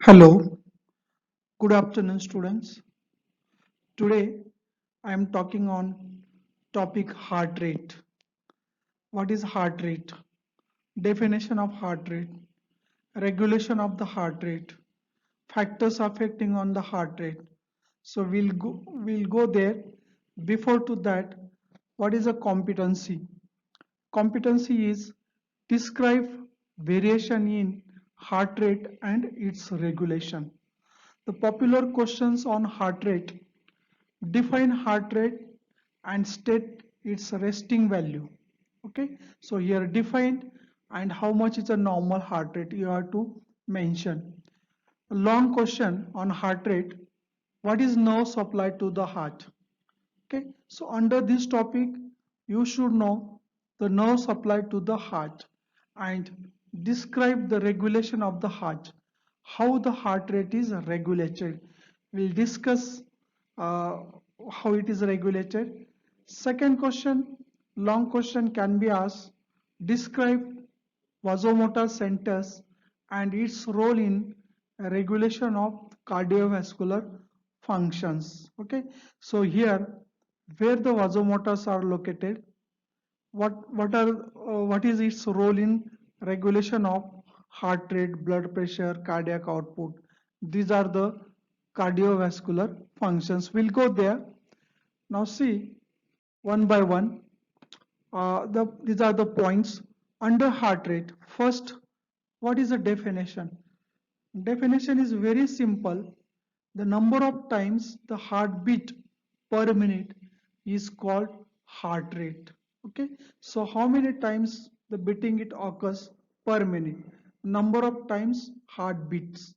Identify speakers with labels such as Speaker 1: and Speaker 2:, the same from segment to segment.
Speaker 1: Hello, good afternoon students. Today I am talking on topic heart rate. What is heart rate? Definition of heart rate, regulation of the heart rate, factors affecting on the heart rate. So we'll go there. Before to that, what is a competency? Competency is describe variation in heart rate and its regulation. The popular questions on heart rate: define heart rate and state its resting value. Okay, so here define and how much is a normal heart rate you have to mention. A long question on heart rate: what is nerve supply to the heart? Okay, so under this topic you should know the nerve supply to the heart and describe the regulation of the heart, how the heart rate is regulated. We'll discuss uh, how it is regulated. Second question, long question can be asked: describe vasomotor centers and its role in regulation of cardiovascular functions. Okay, so here where the vasomotors are located, what is its role in regulation of heart rate, blood pressure, cardiac output? These are the cardiovascular functions. We'll go there. Now see one by one. These are the points under heart rate. First, what is a definition? Definition is very simple. The number of times the heartbeat per minute is called heart rate. Okay, so how many times the beating it occurs per minute? Number of times heartbeats.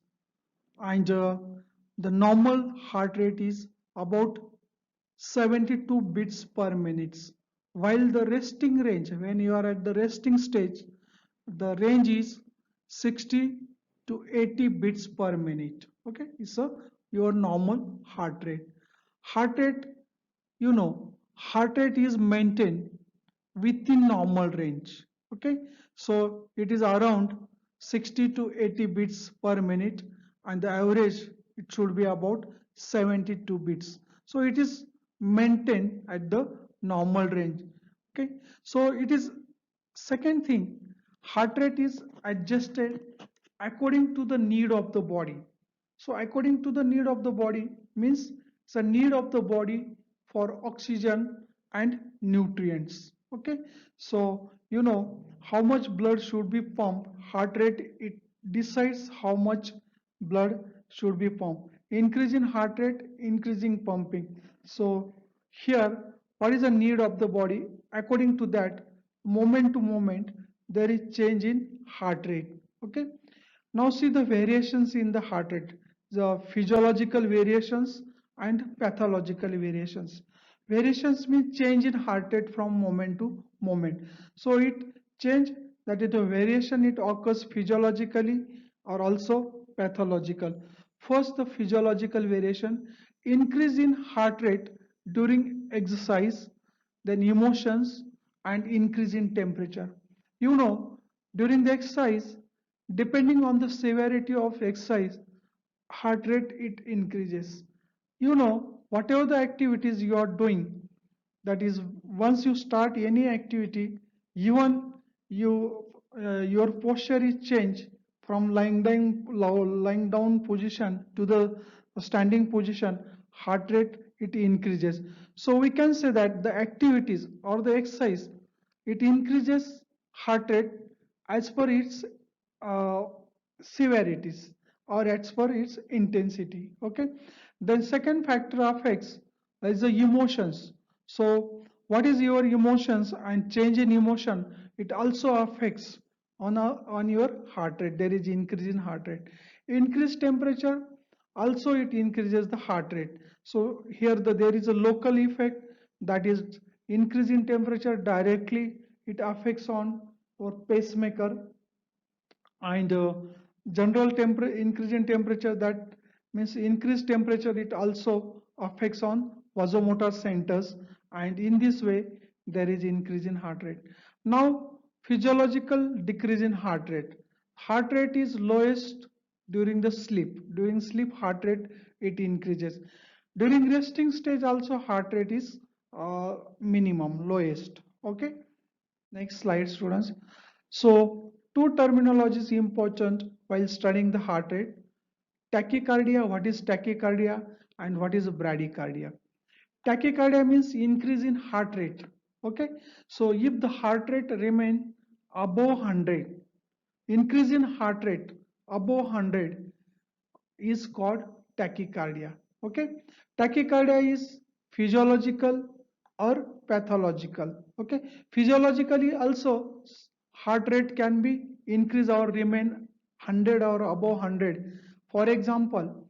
Speaker 1: And the normal heart rate is about 72 beats per minute, while the resting range, when you are at the resting stage, the range is 60 to 80 beats per minute. Okay, it's a your normal heart rate. Heart rate, heart rate is maintained within normal range. Okay, so it is around 60 to 80 beats per minute, and the average it should be about 72 beats. So it is maintained at the normal range. Okay, so it is second thing, heart rate is adjusted according to the need of the body. So according to the need of the body means it's a need of the body for oxygen and nutrients. Okay, so how much blood should be pumped. Heart rate it decides how much blood should be pumped. Increase in heart rate, increasing pumping. So here, what is the need of the body? According to that, moment to moment, there is change in heart rate. Okay. Now see the variations in the heart rate, the physiological variations and pathological variations. Variations mean change in heart rate from moment to moment. So it change, that is a variation, it occurs physiologically or also pathological. First, the physiological variation: increase in heart rate during exercise, then emotions, and increase in temperature. During the exercise, depending on the severity of exercise, heart rate it increases. Whatever the activities you are doing, that is, once you start any activity, even your posture is changed from lying down position to the standing position, heart rate it increases. So we can say that the activities or the exercise it increases heart rate as per its uh, severities or as per its intensity. Okay, then second factor affects is the emotions. So what is your emotions, and change in emotion it also affects on your heart rate. There is increase in heart rate. Increased temperature also it increases the heart rate. So here there is a local effect, that is increase in temperature directly it affects on our pacemaker, and general increase in temperature, that means increased temperature it also affects on vasomotor centers, and in this way there is increase in heart rate. Now physiological decrease in heart rate. Heart rate is lowest during the sleep. During sleep, heart rate it increases. During resting stage also heart rate is minimum, lowest. Okay. Next slide, students. So two terminologies important while studying the heart rate. Tachycardia, what is tachycardia and what is bradycardia? Tachycardia means increase in heart rate. Okay. So if the heart rate remain above 100, increase in heart rate above 100 is called tachycardia. Okay. Tachycardia is physiological or pathological. Okay. Physiologically also heart rate can be increase or remain 100 or above 100. For example,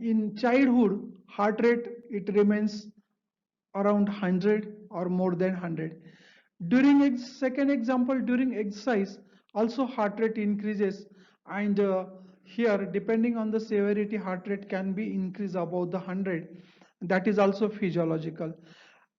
Speaker 1: in childhood heart rate it remains around 100 or more than 100. During second example, during exercise also heart rate increases, and here depending on the severity heart rate can be increased above the 100. That is also physiological.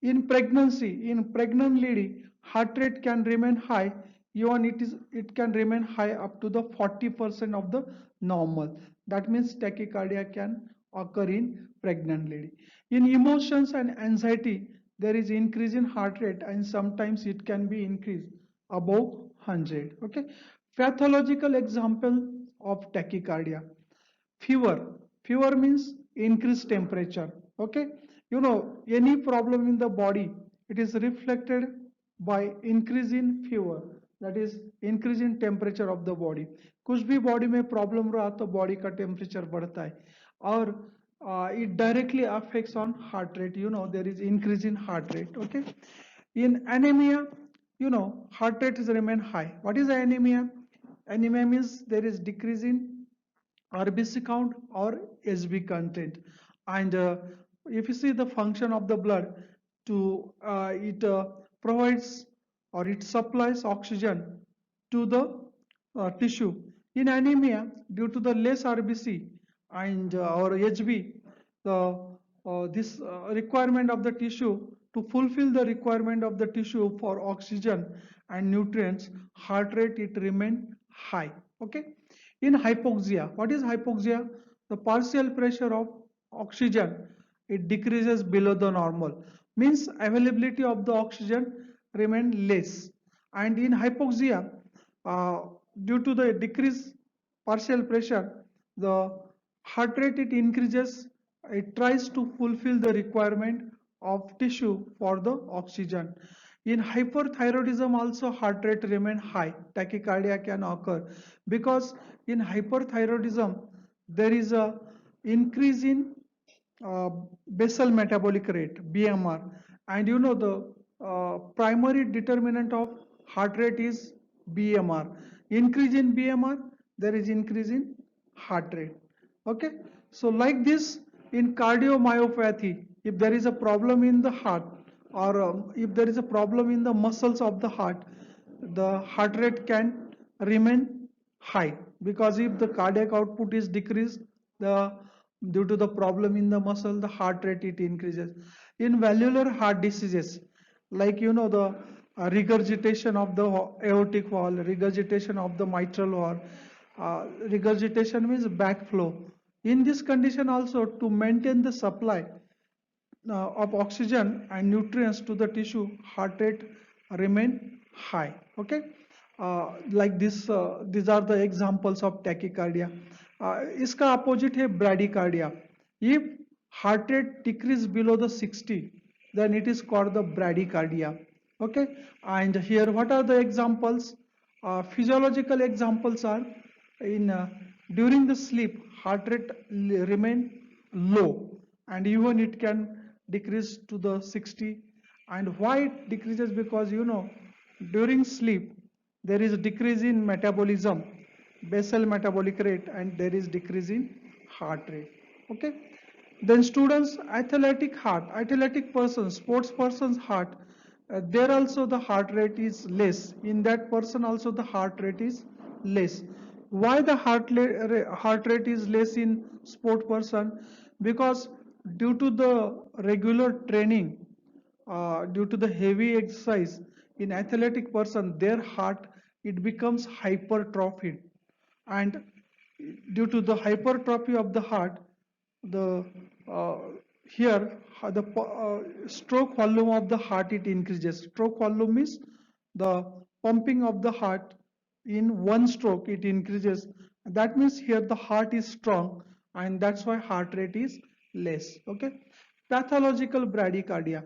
Speaker 1: In pregnancy, in pregnant lady heart rate can remain high, even it can remain high up to the 40% of the normal. That means tachycardia can occur in pregnant lady. In emotions and anxiety there is increase in heart rate, and sometimes it can be increased above 100. Okay. Pathological example of tachycardia: fever. Fever means increased temperature. Okay. Any problem in the body, it is reflected by increase in fever, that is increase in temperature of the body. कुछ भी body में problem रहा तो body का temperature बढ़ता है, और it directly affects on heart rate. There is increase in heart rate. Okay. In anemia, heart rate is remain high. What is anemia? Anemia means there is decrease in RBC count or HB content. And if you see the function of the blood, to it provides or it supplies oxygen to the tissue. In anemia, due to the less RBC and or HB, the this requirement of the tissue, to fulfill the requirement of the tissue for oxygen and nutrients, heart rate it remain high. Okay. In hypoxia, what is hypoxia? The partial pressure of oxygen it decreases below the normal, means availability of the oxygen remain less. And in hypoxia, uh, due to the decreased partial pressure, the heart rate it increases, it tries to fulfill the requirement of tissue for the oxygen. In hyperthyroidism also heart rate remain high, tachycardia can occur, because in hyperthyroidism there is a increase in uh, basal metabolic rate, BMR. And the primary determinant of heart rate is BMR. Increase in BMR, there is increase in heart rate. Okay. So like this, in cardiomyopathy, if there is a problem in the heart, or if there is a problem in the muscles of the heart rate can remain high, because if the cardiac output is decreased, the due to the problem in the muscle, the heart rate it increases. In valvular heart diseases, like the regurgitation of the aortic wall, regurgitation of the mitral wall, regurgitation means backflow. In this condition also, to maintain the supply of oxygen and nutrients to the tissue, heart rate remain high. Okay. Like this, these are the examples of tachycardia. इसका opposite है bradycardia. If heart rate decrease below the 60, then it is called the bradycardia. Okay. And here what are the examples? Physiological examples are in during the sleep heart rate remain low, and even it can decrease to the 60. And why it decreases? Because during sleep there is a decrease in metabolism, basal metabolic rate, and there is decrease in heart rate. Okay. Then students, athletic person, sports person's heart, there also the heart rate is less. In that person also the heart rate is less. Why the heart rate is less in sport person? Because due to the regular training, due to the heavy exercise, in athletic person their heart it becomes hypertrophied, and due to the hypertrophy of the heart, the uh, here the stroke volume of the heart it increases. Stroke volume is the pumping of the heart in one stroke it increases. That means here the heart is strong and that's why heart rate is less. Okay. Pathological bradycardia.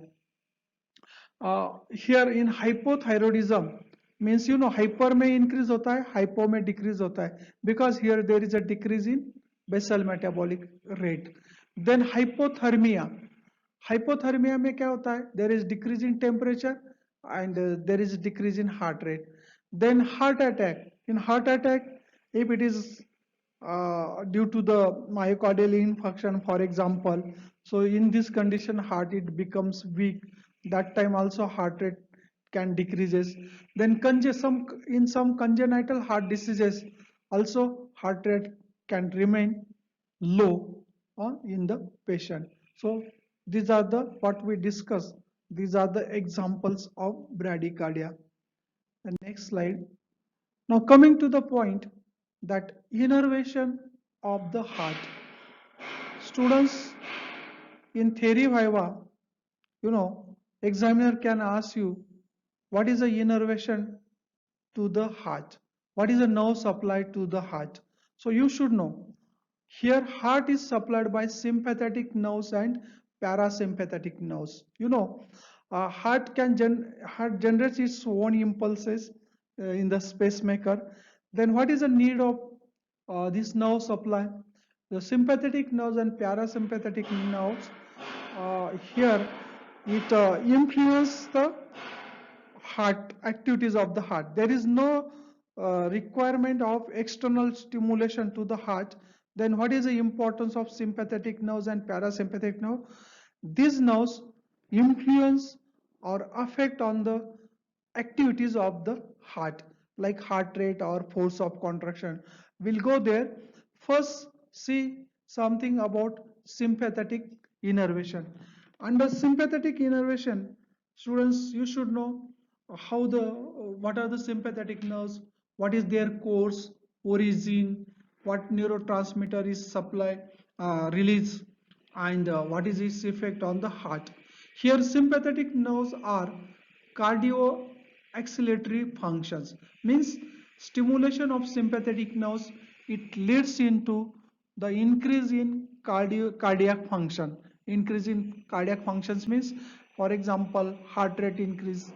Speaker 1: Here in hypothyroidism means hyper में increase होता है, hypo में decrease होता है, because here there is a decrease in basal metabolic rate. Then hypothermia. Hypothermia में क्या होता है? There is decrease in temperature and there is decrease in heart rate. Then heart attack. In heart attack, if it is due to the myocardial infarction, for example, so in this condition heart it becomes weak. That time also heart rate can decreases. Then in some congenital heart diseases also heart rate can remain low in the patient. So these are the what we discuss. These are the examples of bradycardia. The next slide. Now coming to the point that innervation of the heart. Students, in theory viva, examiner can ask you what is the innervation to the heart, what is the nerve supply to the heart. So you should know here heart is supplied by sympathetic nerves and parasympathetic nerves. Heart generates its own impulses in the pacemaker. Then what is the need of this nerve supply? The sympathetic nerves and parasympathetic nerves here it influence the heart activities of the heart. There is no requirement of external stimulation to the heart. Then what is the importance of sympathetic nerves and parasympathetic nerve? These nerves influence or affect on the activities of the heart, like heart rate or force of contraction. We'll go there. First, see something about sympathetic innervation. Under sympathetic innervation, students, you should know what are the sympathetic nerves, what is their course, origin, what neurotransmitter is supply, release, and what is its effect on the heart. Here sympathetic nerves are cardio acceleratory functions, means stimulation of sympathetic nerves, it leads into the increase in cardiac function. Increase in cardiac functions means, for example, heart rate increase,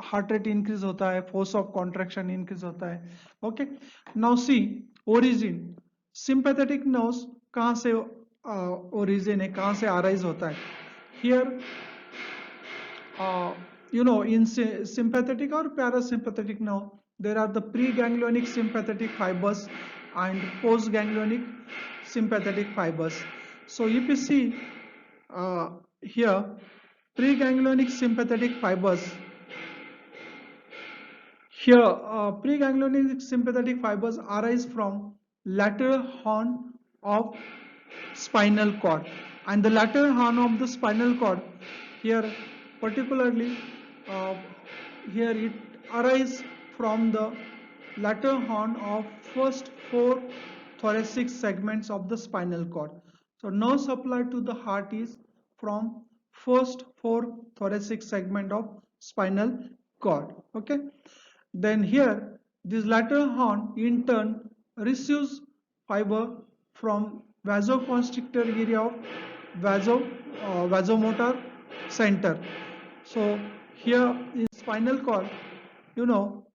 Speaker 1: heart rate increase होता है, force of contraction increase होता है. Okay, now see origin. Sympathetic nerves कहाँ से origin है, कहाँ से arise होता है? Here in sympathetic or parasympathetic nerve, there are the preganglionic sympathetic fibers and postganglionic sympathetic fibers. So if you see here, preganglionic sympathetic fibers, here preganglionic sympathetic fibers arise from lateral horn of spinal cord, and the lateral horn of the spinal cord here particularly here it arises from the lateral horn of first four thoracic segments of the spinal cord. So nerve supply to the heart is from first four thoracic segment of spinal cord. Okay, then here this lateral horn in turn receives fiber from vasoconstrictor area of vasomotor center. So here in spinal cord, you know,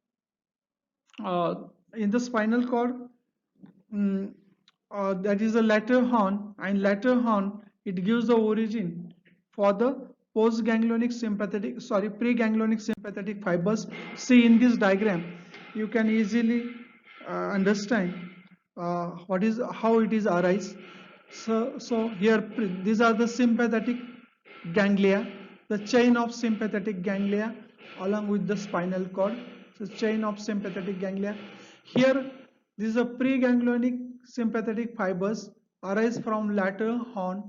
Speaker 1: in the spinal cord, that is the lateral horn, and lateral horn it gives the origin for the preganglionic sympathetic fibers. See in this diagram, you can easily understand how it is arise. So here these are the sympathetic ganglia, the chain of sympathetic ganglia along with the spinal cord. So chain of sympathetic ganglia. Here this is a preganglionic sympathetic fibers arise from lateral horn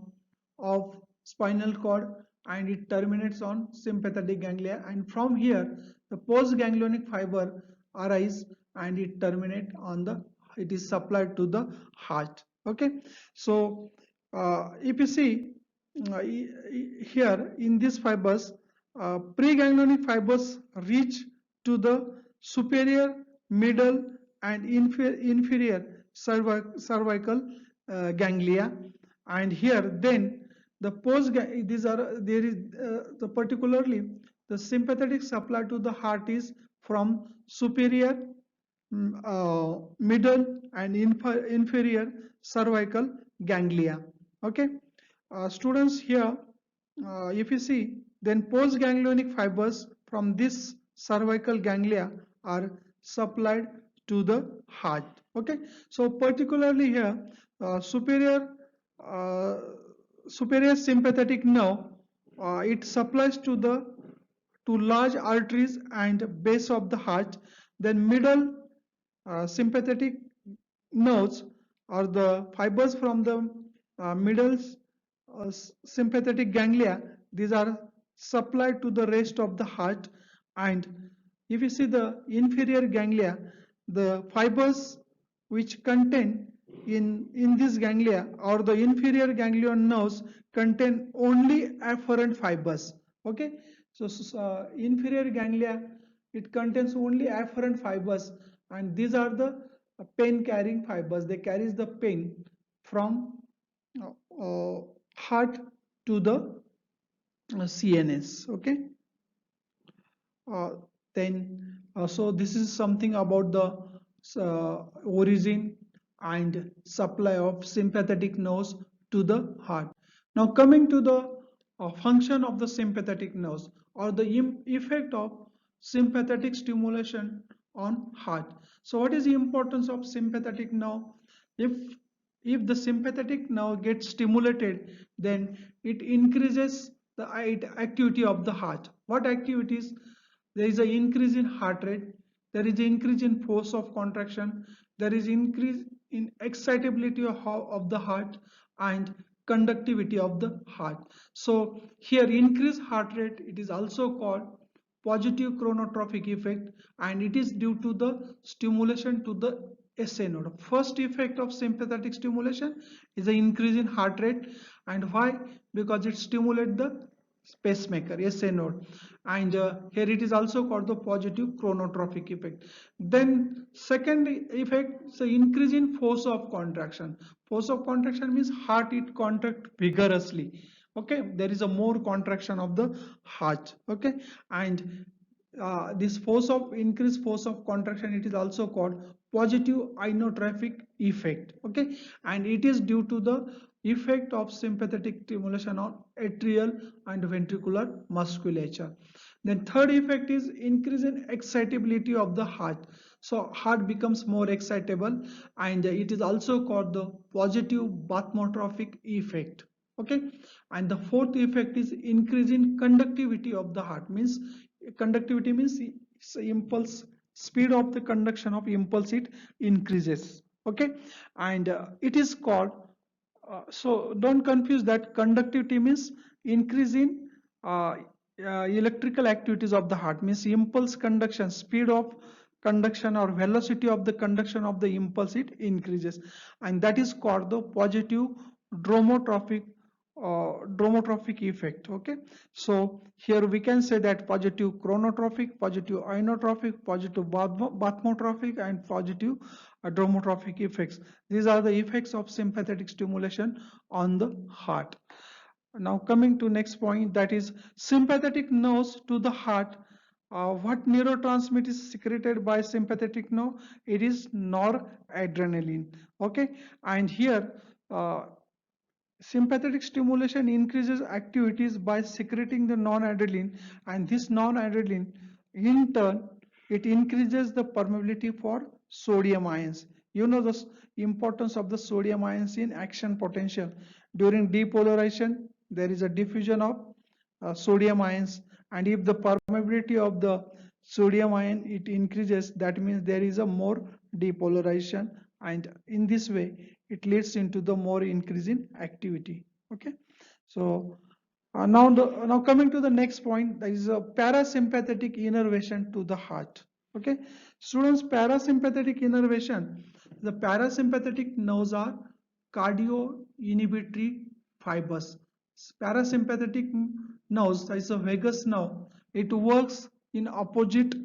Speaker 1: of spinal cord and it terminates on sympathetic ganglia, and from here the postganglionic fiber arise and it terminate on the it is supplied to the heart. Okay, so if you see here in these fibers, preganglionic fibers reach to the superior, middle, and inferior cervical ganglia, and here then the post these are there is the particularly the sympathetic supply to the heart is from superior, middle, and inferior cervical ganglia. Okay, students, here if you see, then postganglionic fibers from this cervical ganglia are supplied to the heart. Okay, so particularly here, superior uh, superior sympathetic nerve, it supplies to large arteries and base of the heart. Then middle sympathetic nerves, or the fibers from the middle sympathetic ganglia, these are supplied to the rest of the heart. And if you see the inferior ganglia, the fibers which contain in this ganglia, or the inferior ganglion nerves, contain only afferent fibers. Okay, so inferior ganglia, it contains only afferent fibers, and these are the pain carrying fibers. They carries the pain from heart to the CNS. Okay, uh, then so this is something about the origin and supply of sympathetic nerves to the heart. Now coming to the function of the sympathetic nerves, or the effect of sympathetic stimulation on heart. So what is the importance of sympathetic nerve? if if the sympathetic nerve gets stimulated, then it increases the activity of the heart. What activities? There is an increase in heart rate, there is an increase in force of contraction, there is increase in excitability of the heart, and conductivity of the heart. So here increased heart rate, it is also called positive chronotrophic effect, and it is due to the stimulation to the SA node. First effect of sympathetic stimulation is an increase in heart rate. And why? Because it stimulates the pacemaker, SA node. And here it is also called the positive chronotrophic effect. Then second effect is the increase in force of contraction. Force of contraction means heart it contract vigorously. Okay, there is a more contraction of the heart. Okay, and this force of increased force of contraction, it is also called positive inotropic effect. Okay, and it is due to the effect of sympathetic stimulation on atrial and ventricular musculature. Then third effect is increase in excitability of the heart. So heart becomes more excitable, and it is also called the positive bathmotrophic effect. Okay, and the fourth effect is increase in conductivity of the heart. Means conductivity means impulse, speed of the conduction of impulse, it increases. Okay, and it is called so don't confuse that. Conductivity means increase in electrical activities of the heart, means impulse conduction, speed of conduction or velocity of the conduction of the impulse, it increases, and that is called the positive dromotrophic dromotrophic effect. Okay, so here we can say that positive chronotrophic, positive inotropic, positive bathmotrophic, and positive dromotrophic effects. These are the effects of sympathetic stimulation on the heart. Now coming to next point, that is sympathetic nerves to the heart. What neurotransmitter is secreted by sympathetic nerve? It is noradrenaline. Okay, and here sympathetic stimulation increases activities by secreting the non-adrenaline, and this non-adrenaline in turn it increases the permeability for sodium ions. You know the importance of the sodium ions in action potential. During depolarization, there is a diffusion of sodium ions, and if the permeability of the sodium ion it increases, that means there is a more depolarization, and in this way it leads into the more increase in activity. Okay, so now coming to the next point, there is a parasympathetic innervation to the heart. Okay, students, parasympathetic innervation, The parasympathetic nerves are cardio inhibitory fibers. Parasympathetic nerves is a vagus nerve. It works in opposite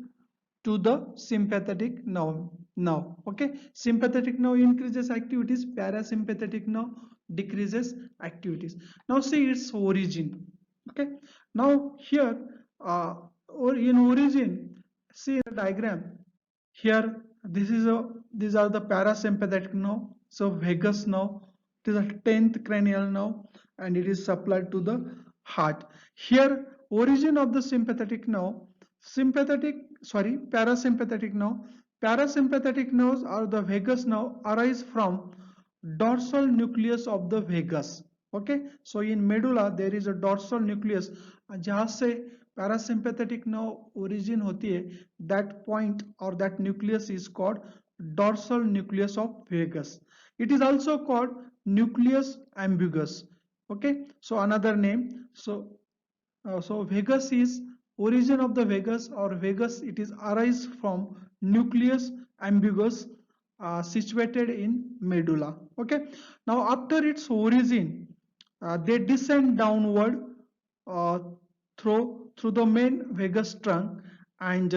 Speaker 1: to the sympathetic nerve. Now, okay, sympathetic nerve increases activities, parasympathetic nerve decreases activities. Now see its origin. Okay, now here or in origin, see the diagram. Here, these are the parasympathetic nerve. So vagus nerve, it is a 10th cranial nerve, and it is supplied to the heart. Here, origin of the sympathetic nerve, parasympathetic nerve. Parasympathetic nerves or the vagus nerve arise from dorsal nucleus of the vagus. Okay, so in medulla there is a dorsal nucleus, जहाँ से parasympathetic nerve origin होती है, that point or that nucleus is called dorsal nucleus of vagus. It is also called nucleus ambiguous. Okay, so another name. So vagus is origin of the vagus or vagus, it is arise from nucleus ambiguous situated in medulla. Okay, now after its origin, they descend downward uh, through the main vagus trunk, and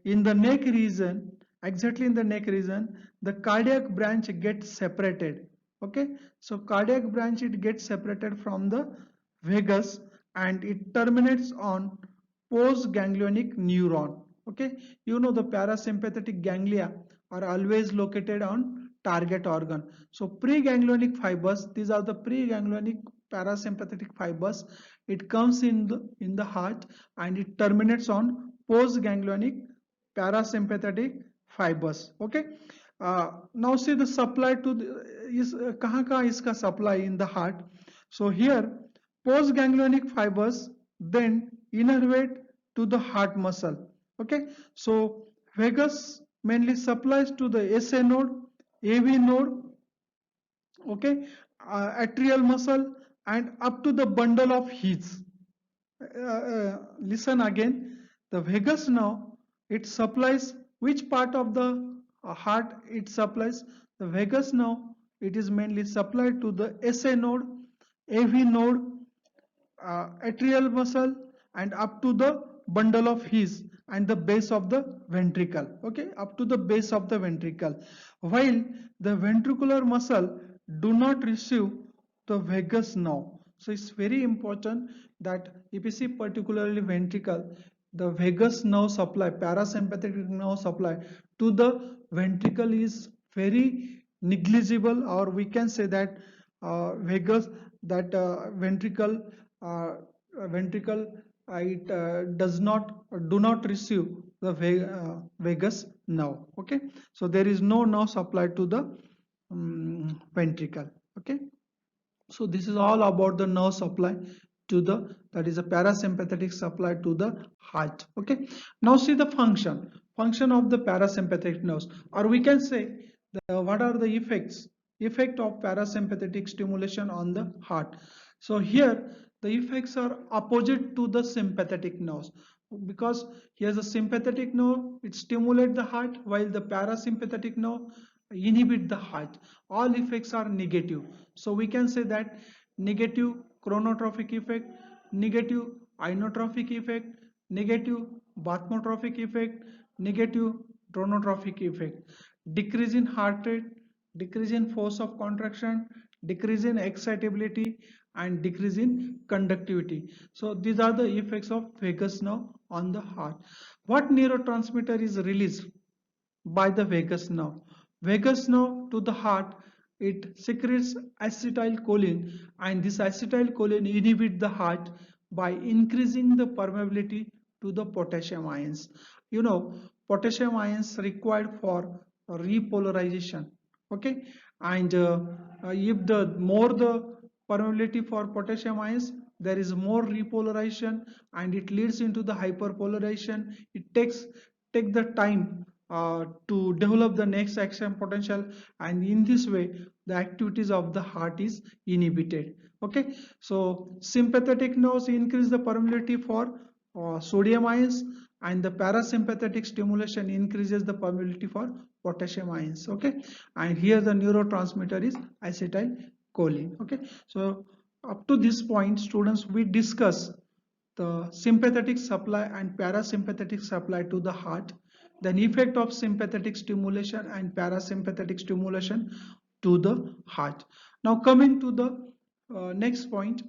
Speaker 1: in the neck region, exactly in the neck region, the cardiac branch gets separated. Okay, so cardiac branch, it gets separated from the vagus, and it terminates on postganglionic neuron. Okay, you know the parasympathetic ganglia are always located on target organ. So preganglionic fibers, these are the preganglionic parasympathetic fibers. It comes in the heart, and it terminates on postganglionic parasympathetic fibers. Okay, now see the supply to the, is kahan iska supply in the heart. So here postganglionic fibers then innervate to the heart muscle. Okay, so vagus mainly supplies to the SA node, AV node, okay, atrial muscle, and up to the bundle of His. Listen again, the vagus now, it supplies which part of the heart it supplies. The vagus now, it is mainly supplied to the SA node, AV node, atrial muscle, and up to the bundle of His and the base of the ventricle. Okay, up to the base of the ventricle, while the ventricular muscle do not receive the vagus nerve. So it's very important that if you see particularly ventricle, the vagus nerve supply, parasympathetic nerve supply to the ventricle is very negligible, or we can say that vagus, that ventricle, it does not do not receive the vagus nerve. Okay, so there is no nerve supply to the ventricle. Okay, so this is all about the nerve supply to the, that is a parasympathetic supply to the heart. Okay, now see the function of the parasympathetic nerves, or we can say what are the effect of parasympathetic stimulation on the heart. So here the effects are opposite to the sympathetic nerves, because here's a sympathetic nerve, it stimulates the heart, while the parasympathetic nerve inhibit the heart. All effects are negative. So we can say that negative chronotrophic effect, negative inotropic effect, negative bathmotrophic effect, negative chronotrophic effect, decrease in heart rate, decrease in force of contraction, decrease in excitability, and decrease in conductivity. So these are the effects of vagus nerve on the heart. What neurotransmitter is released by the vagus nerve? Vagus nerve to the heart, it secretes acetylcholine, and this acetylcholine inhibits the heart by increasing the permeability to the potassium ions. You know, potassium ions required for repolarization. Okay, and if the more the permeability for potassium ions, there is more repolarization, and it leads into the hyperpolarization. It take the time to develop the next action potential, and in this way the activities of the heart is inhibited. Okay, so sympathetic nerves increase the permeability for sodium ions, and the parasympathetic stimulation increases the permeability for potassium ions. Okay, and here the neurotransmitter is acetylcholine. Okay, so up to this point, students, we discuss the sympathetic supply and parasympathetic supply to the heart, then effect of sympathetic stimulation and parasympathetic stimulation to the heart. Now coming to the next point,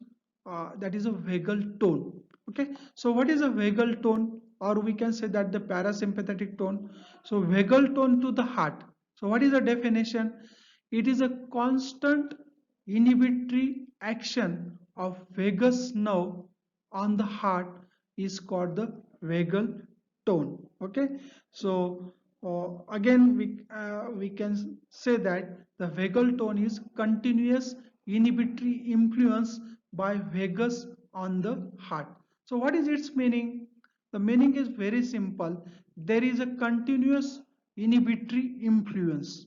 Speaker 1: that is a vagal tone. Okay, so what is a vagal tone, or we can say that the parasympathetic tone? So vagal tone to the heart. So what is the definition? It is a constant inhibitory action of vagus nerve on the heart is called the vagal tone. Okay, so again we can say that the vagal tone is continuous inhibitory influence by vagus on the heart. So what is its meaning? The meaning is very simple. There is a continuous inhibitory influence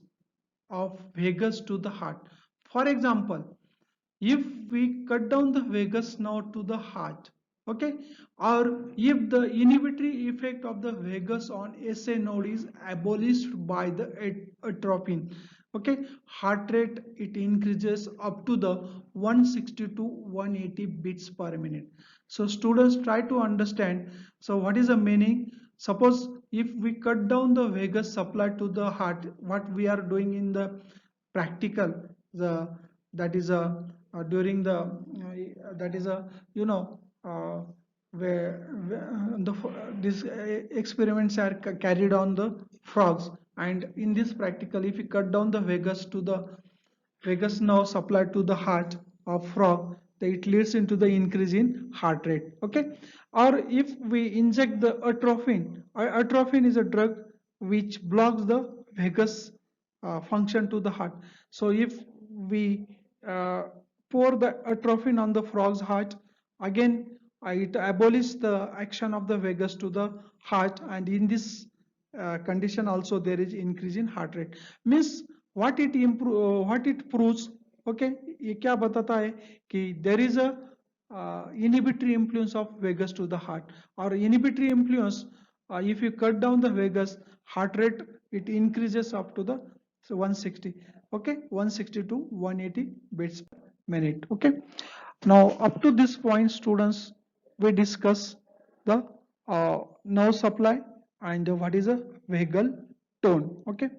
Speaker 1: of vagus to the heart. For example, if we cut down the vagus nerve to the heart, okay, or if the inhibitory effect of the vagus on SA node is abolished by the atropine, okay, heart rate it increases up to the 160 to 180 beats per minute. So students, try to understand. So what is the meaning? Suppose if we cut down the vagus supply to the heart, what we are doing in the practical, the that is a during the that is a you know where these experiments are carried on the frogs, and in this practical, if you cut down the vagus to the vagus nerve supplied to the heart of frog, it leads into the increase in heart rate. Okay, or if we inject the atropine, atropine is a drug which blocks the vagus function to the heart. So if we uh, pour the atropine on the frog's heart, again it abolishes the action of the vagus to the heart, and in this condition also there is increase in heart rate. Means what it proves, okay, ये क्या बताता है कि there is a inhibitory influence of vagus to the heart, or inhibitory influence, if you cut down the vagus, heart rate it increases up to the 160, okay, 160 to 180 beats per minute. Okay, now up to this point, students, we discuss the nerve supply and what is a vagal tone. Okay,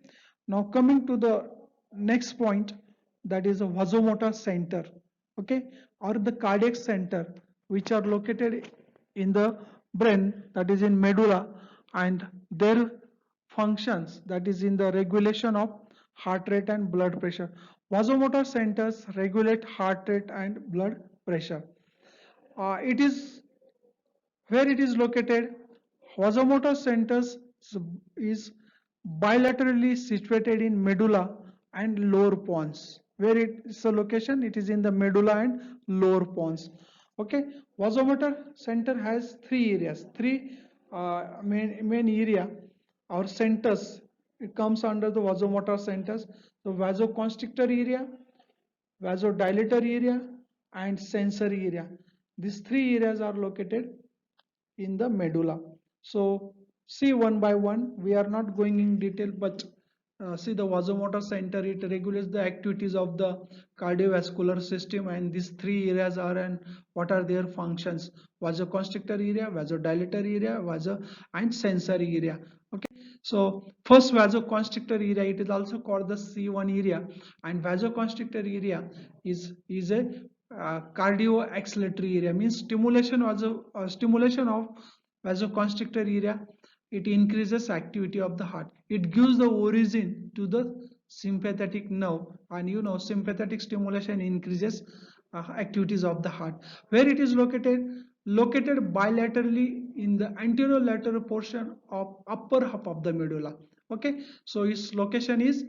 Speaker 1: now coming to the next point, that is a vasomotor center, okay, or the cardiac center, which are located in the brain, that is in medulla, and their functions, that is in the regulation of heart rate and blood pressure. Vasomotor centers regulate heart rate and blood pressure. It is where it is located. Vasomotor centers is bilaterally situated in medulla and lower pons. Where it is a location, it is in the medulla and lower pons. Okay, vasomotor center has three areas, three main area or centers. It comes under the vasomotor centers. The vasoconstrictor area, vasodilator area, and sensory area. These three areas are located in the medulla. So see one by one, we are not going in detail, but see the vasomotor center, it regulates the activities of the cardiovascular system, and these three areas are, and what are their functions: vasoconstrictor area, vasodilator area, and sensory area. Okay, so first vasoconstrictor area, it is also called the C1 area, and vasoconstrictor area is a cardio acceleratory area, means stimulation of vasoconstrictor area, it increases activity of the heart, it gives the origin to the sympathetic nerve, and sympathetic stimulation increases activities of the heart. Where it is located bilaterally in the anterolateral portion of upper half of the medulla. Okay, so its location is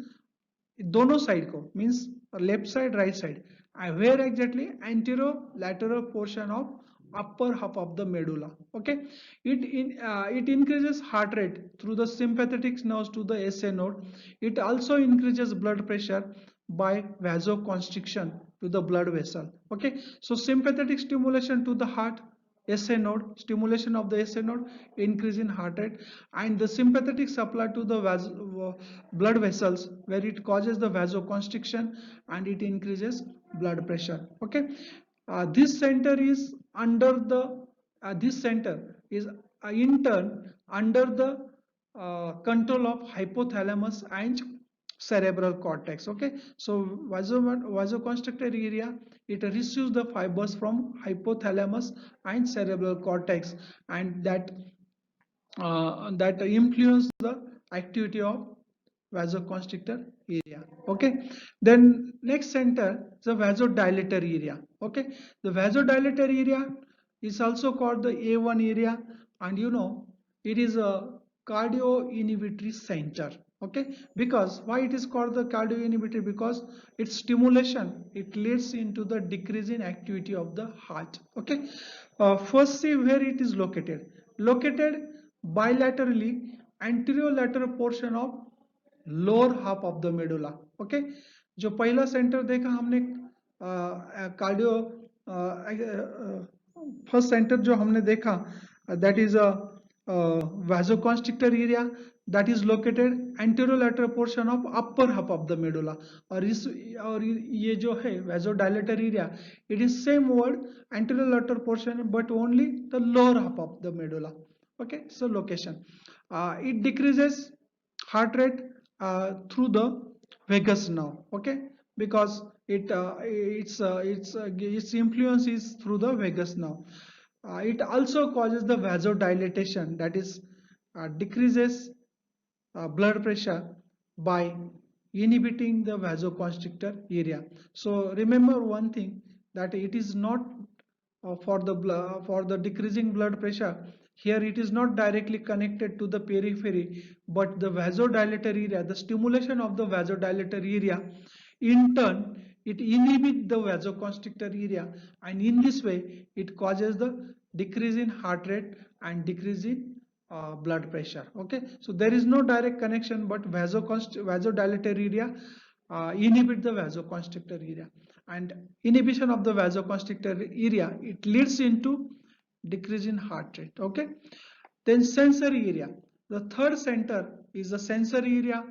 Speaker 1: दोनों side को, means left side right side, where exactly? Anterolateral portion of upper half of the medulla. Okay, it increases heart rate through the sympathetic nerves to the SA node. It also increases blood pressure by vasoconstriction to the blood vessel. Okay, so sympathetic stimulation to the heart SA node, stimulation of the SA node, increase in heart rate, and the sympathetic supply to the blood vessels where it causes the vasoconstriction and it increases blood pressure. Okay, this center is under the this center is in turn under the control of hypothalamus and cerebral cortex. Okay, so vasoconstrictor area, it receives the fibers from hypothalamus and cerebral cortex, and that influence the activity of vasoconstrictor area. Okay, then next center is the vasodilator area. Okay, the vasodilator area is also called the A1 area, and you know it is a cardio inhibitory center. Okay, because why it is called the cardio inhibitory? Because its stimulation, it leads into the decrease in activity of the heart. Okay, first see where it is located bilaterally anterolateral portion of lower half of the medulla. Okay, जो पहला centre देखा हमने cardio first centre जो हमने देखा that is a vasoconstrictor area that is located anterolateral portion of upper half of the medulla. और ये जो है vasodilator area, it is same word anterolateral portion but only the lower half of the medulla. Okay, so location, it decreases heart rate through the vagus nerve. Okay, because its influence is through the vagus nerve. It also causes the vasodilatation, that is decreases blood pressure by inhibiting the vasoconstrictor area. So remember one thing, that it is not for the decreasing blood pressure. Here it is not directly connected to the periphery, but the vasodilator area, the stimulation of the vasodilator area, in turn it inhibits the vasoconstrictor area, and in this way it causes the decrease in heart rate and decrease in blood pressure. Okay, so there is no direct connection, but vasodilator area inhibit the vasoconstrictor area, and inhibition of the vasoconstrictor area, it leads into decrease in heart rate. Okay, then sensory area, the third center is the sensory area.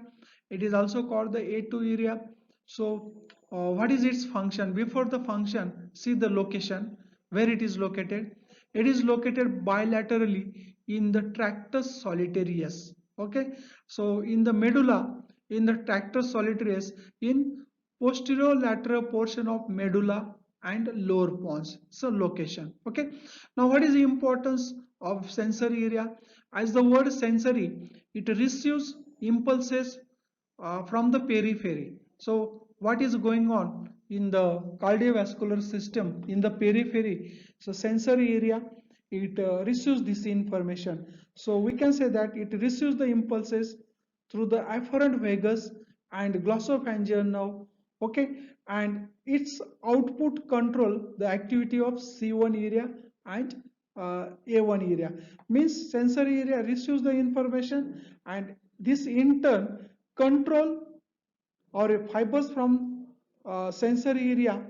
Speaker 1: It is also called the A2 area. So what is its function? Before the function, see the location where it is located. It is located bilaterally in the tractus solitarius. Okay, so in the medulla, in the tractus solitarius, in posterior lateral portion of medulla and lower pons. So location. Okay, now what is the importance of sensory area? As the word sensory, it receives impulses from the periphery. So what is going on in the cardiovascular system in the periphery? So sensory area, it receives this information. So we can say that it receives the impulses through the afferent vagus and glossopharyngeal nerve. Okay, and its output control the activity of C1 area and A1 area. Means sensory area receives the information, and this in turn control or fibers from sensory area,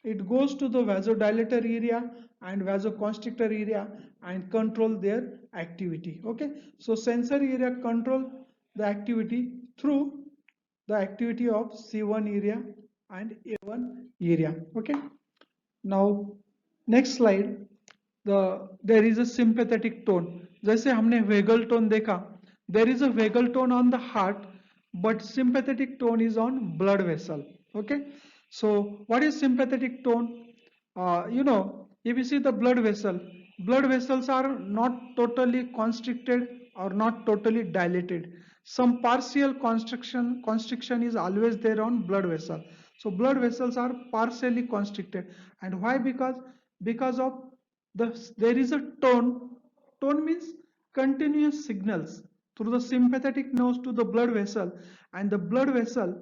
Speaker 1: it goes to the vasodilator area and vasoconstrictor area and control their activity. Okay, so sensory area control the activity through the activity of C1 area and A1 area. Okay, now next slide, there is a sympathetic tone. जैसे हमने vagal tone देखा, there is a vagal tone on the heart, but sympathetic tone is on blood vessel. Okay, so what is sympathetic tone? You know, if you see the blood vessels are not totally constricted or not totally dilated. Some partial constriction is always there on blood vessel. So blood vessels are partially constricted, and why? Because of there is a tone. Tone means continuous signals through the sympathetic nerves to the blood vessel, and the blood vessel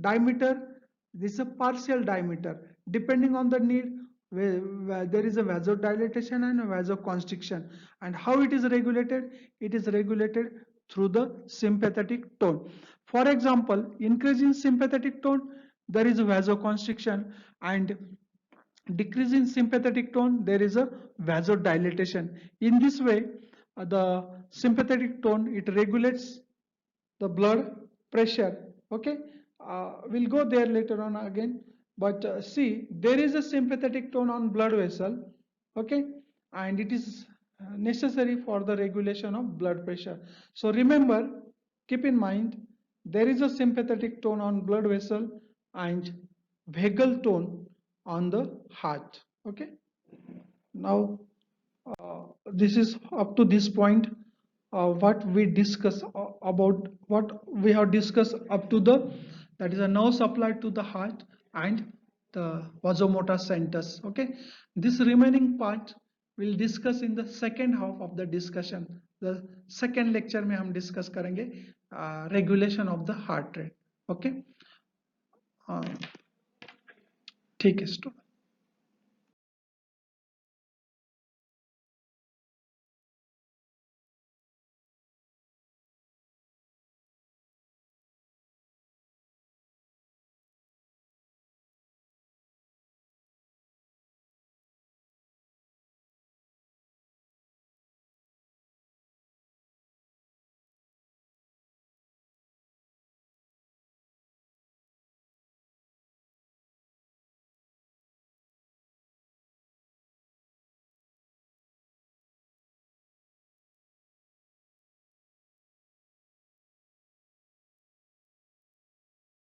Speaker 1: diameter, this is a partial diameter depending on the need, where there is a vasodilatation and a vasoconstriction. And how it is regulated? It is regulated through the sympathetic tone. For example, increase in sympathetic tone, there is a vasoconstriction, and decrease in sympathetic tone, there is a vasodilatation. In this way, the sympathetic tone, it regulates the blood pressure. Okay, we'll go there later on again, but see, there is a sympathetic tone on blood vessel. Okay, and it is necessary for the regulation of blood pressure. So remember, keep in mind, there is a sympathetic tone on blood vessel and vagal tone on the heart. Okay, now this is up to this point what we discuss about what we have discussed up to the, that is a nerve supply to the heart and the vasomotor centers. Okay, this remaining part we'll discuss in the second half of the discussion. The second lecture में हम discuss करेंगे regulation of the heart rate. Okay, ठीक है student.